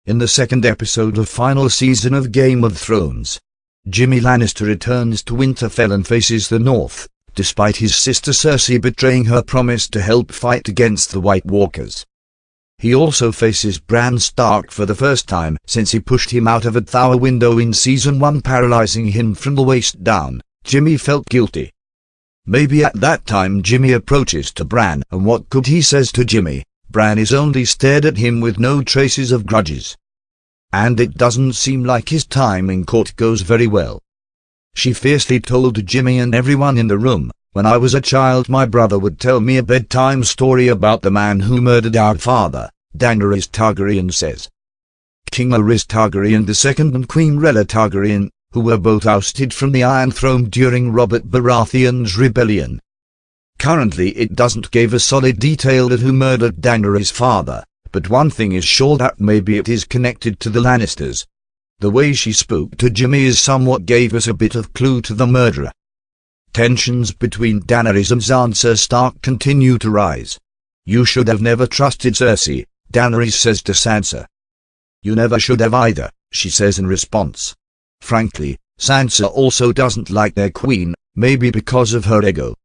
In the second episode of final season of Game of Thrones, Jaime Lannister returns to Winterfell and faces the North, despite his sister Cersei betraying her promise to help fight against the White Walkers. He also faces Bran Stark for the first time since he pushed him out of a tower window in Season 1, paralyzing him from the waist down. Jaime felt guilty. Maybe at that time Jaime approaches to Bran, and what could he says to Jaime? Bran is only stared at him with no traces of grudges. And it doesn't seem like his time in court goes very well. She fiercely told Jaime and everyone in the room, "When I was a child my brother would tell me a bedtime story about the man who murdered our father." Daenerys Targaryen says. King Aerys Targaryen II and Queen Rhaella Targaryen, who were both ousted from the Iron Throne during Robert Baratheon's rebellion. Currently it doesn't give a solid detail of who murdered Daenerys' father, but one thing is sure, that maybe it is connected to the Lannisters. The way she spoke to Jaime is somewhat gave us a bit of clue to the murderer. Tensions between Daenerys and Sansa Stark continue to rise. "You should have never trusted Cersei," Daenerys says to Sansa. "You never should have either," she says in response. Frankly, Sansa also doesn't like their queen, maybe because of her ego.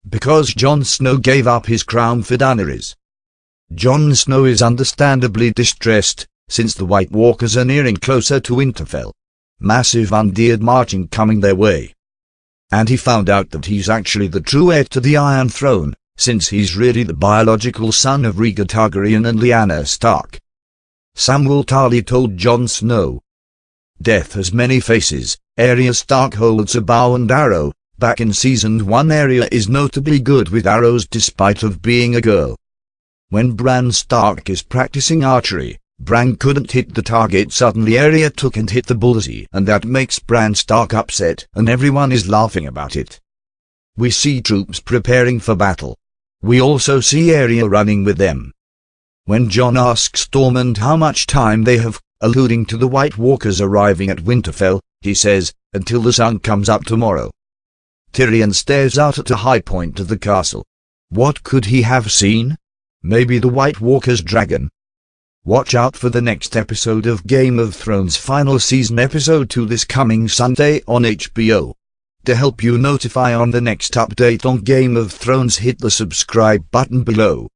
Because Jon Snow gave up his crown for Daenerys. Jon Snow is understandably distressed, since the White Walkers are nearing closer to Winterfell. Massive undeterred marching coming their way. And he found out that he's actually the true heir to the Iron Throne, since he's really the biological son of Rhaegar Targaryen and Lyanna Stark. Samwell Tarly told Jon Snow, "Death has many faces. Arya Stark holds a bow and arrow. Back in Season 1 Arya is notably good with arrows despite of being a girl. When Bran Stark is practicing archery, Bran couldn't hit the target. Suddenly Arya took and hit the bullseye, and that makes Bran Stark upset, and everyone is laughing about it. We see troops preparing for battle. We also see Arya running with them. When Jon asks Tormund how much time they have, alluding to the White Walkers arriving at Winterfell, he says, "Until the sun comes up tomorrow." Tyrion stares out at a high point of the castle. What could he have seen? Maybe the White Walker's dragon. Watch out for the next episode of Game of Thrones final season episode 2 this coming Sunday on HBO. To help you notify on the next update on Game of Thrones, hit the subscribe button below.